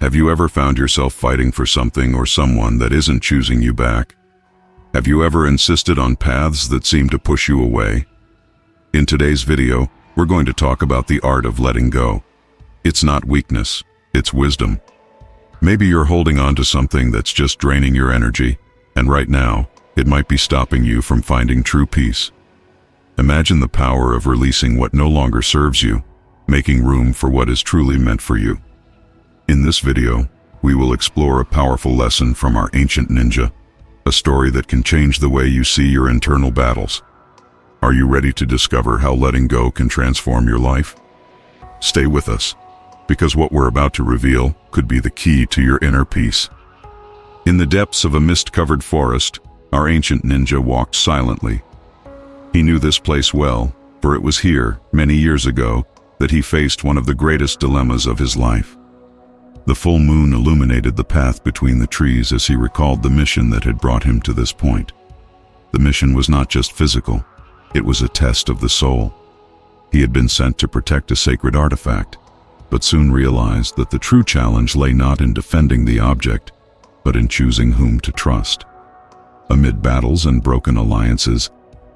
Have you ever found yourself fighting for something or someone that isn't choosing you back? Have you ever insisted on paths that seem to push you away? In today's video, we're going to talk about the art of letting go. It's not weakness, it's wisdom. Maybe you're holding on to something that's just draining your energy, and right now, it might be stopping you from finding true peace. Imagine the power of releasing what no longer serves you, making room for what is truly meant for you. In this video, we will explore a powerful lesson from our ancient ninja, a story that can change the way you see your internal battles. Are you ready to discover how letting go can transform your life? Stay with us, because what we're about to reveal could be the key to your inner peace. In the depths of a mist-covered forest, our ancient ninja walked silently. He knew this place well, for it was here, many years ago, that he faced one of the greatest dilemmas of his life. The full moon illuminated the path between the trees as he recalled the mission that had brought him to this point. The mission was not just physical, it was a test of the soul. He had been sent to protect a sacred artifact, but soon realized that the true challenge lay not in defending the object, but in choosing whom to trust. Amid battles and broken alliances,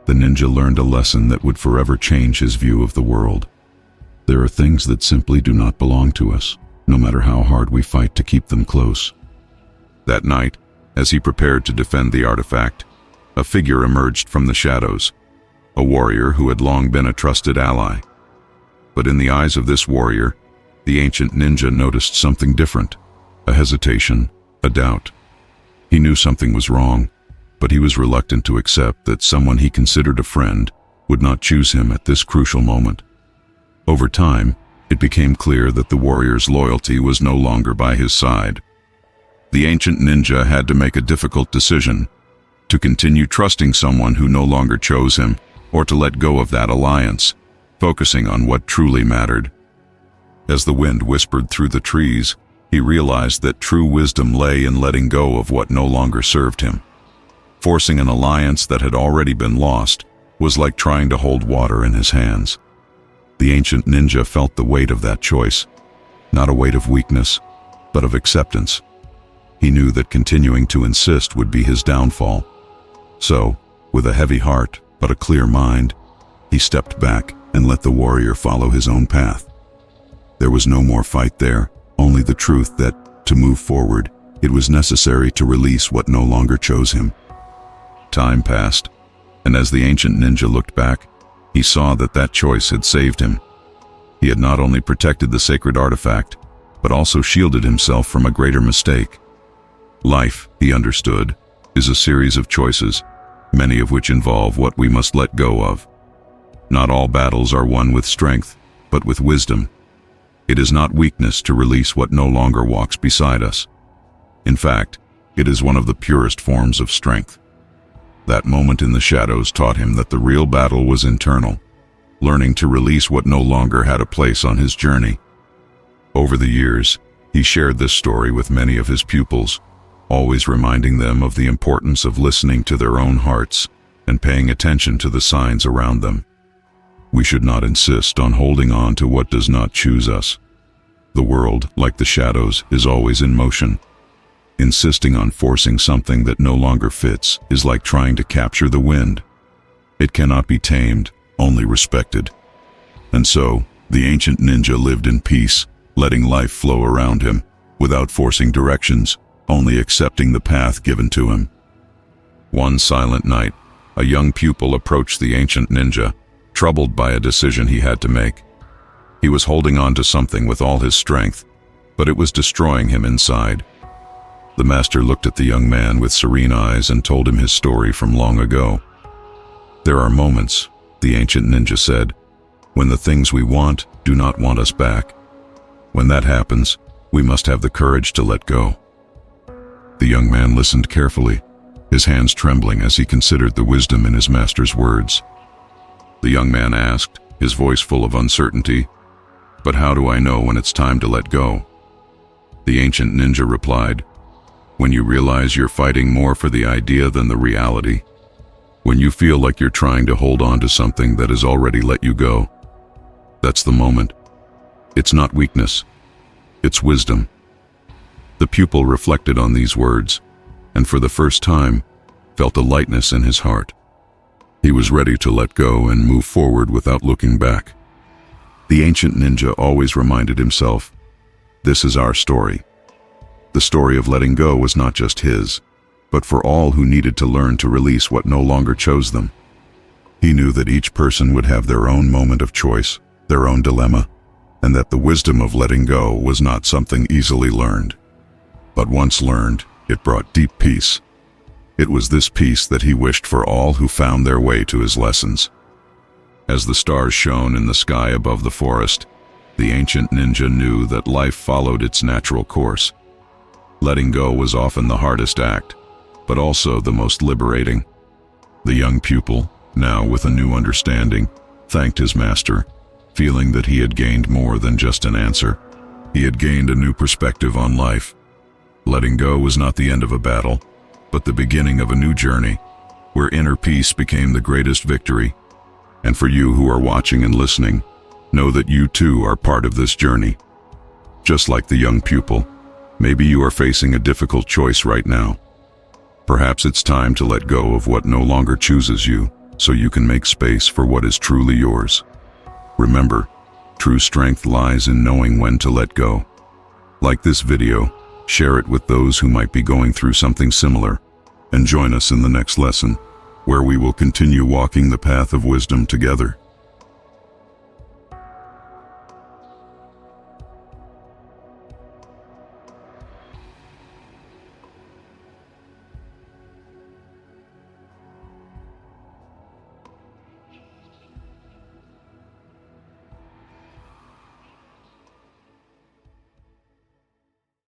the ninja learned a lesson that would forever change his view of the world. There are things that simply do not belong to us, no matter how hard we fight to keep them close. That night, as he prepared to defend the artifact, a figure emerged from the shadows, a warrior who had long been a trusted ally. But in the eyes of this warrior, the ancient ninja noticed something different, a hesitation, a doubt. He knew something was wrong, but he was reluctant to accept that someone he considered a friend would not choose him at this crucial moment. Over time, it became clear that the warrior's loyalty was no longer by his side. The ancient ninja had to make a difficult decision: to continue trusting someone who no longer chose him, or to let go of that alliance, focusing on what truly mattered. As the wind whispered through the trees, he realized that true wisdom lay in letting go of what no longer served him. Forcing an alliance that had already been lost was like trying to hold water in his hands. The ancient ninja felt the weight of that choice, not a weight of weakness, but of acceptance. He knew that continuing to insist would be his downfall. So, with a heavy heart but a clear mind, he stepped back and let the warrior follow his own path. There was no more fight there, only the truth that, to move forward, it was necessary to release what no longer chose him. Time passed, and as the ancient ninja looked back, he saw that that choice had saved him. He had not only protected the sacred artifact, but also shielded himself from a greater mistake. Life, he understood, is a series of choices, many of which involve what we must let go of. Not all battles are won with strength, but with wisdom. It is not weakness to release what no longer walks beside us. In fact, it is one of the purest forms of strength. That moment in the shadows taught him that the real battle was internal, learning to release what no longer had a place on his journey. Over the years, he shared this story with many of his pupils, always reminding them of the importance of listening to their own hearts and paying attention to the signs around them. We should not insist on holding on to what does not choose us. The world, like the shadows, is always in motion. Insisting on forcing something that no longer fits is like trying to capture the wind. It cannot be tamed, only respected. And so, the ancient ninja lived in peace, letting life flow around him, without forcing directions, only accepting the path given to him. One silent night, a young pupil approached the ancient ninja, troubled by a decision he had to make. He was holding on to something with all his strength, but it was destroying him inside. The master looked at the young man with serene eyes and told him his story from long ago. There are moments, the ancient ninja said, when the things we want do not want us back. When that happens, we must have the courage to let go. The young man listened carefully, his hands trembling as he considered the wisdom in his master's words. The young man asked, his voice full of uncertainty, "But how do I know when it's time to let go?" The ancient ninja replied, "When you realize you're fighting more for the idea than the reality. When you feel like you're trying to hold on to something that has already let you go. That's the moment. It's not weakness. It's wisdom." The pupil reflected on these words, and for the first time, felt a lightness in his heart. He was ready to let go and move forward without looking back. The ancient ninja always reminded himself, this is our story. The story of letting go was not just his, but for all who needed to learn to release what no longer chose them. He knew that each person would have their own moment of choice, their own dilemma, and that the wisdom of letting go was not something easily learned. But once learned, it brought deep peace. It was this peace that he wished for all who found their way to his lessons. As the stars shone in the sky above the forest, the ancient ninja knew that life followed its natural course. Letting go was often the hardest act, but also the most liberating. The young pupil, now with a new understanding, thanked his master, feeling that he had gained more than just an answer. He had gained a new perspective on life. Letting go was not the end of a battle, but the beginning of a new journey, where inner peace became the greatest victory. And for you who are watching and listening, know that you too are part of this journey. Just like the young pupil, maybe you are facing a difficult choice right now. Perhaps it's time to let go of what no longer chooses you, so you can make space for what is truly yours. Remember, true strength lies in knowing when to let go. Like this video, share it with those who might be going through something similar, and join us in the next lesson, where we will continue walking the path of wisdom together.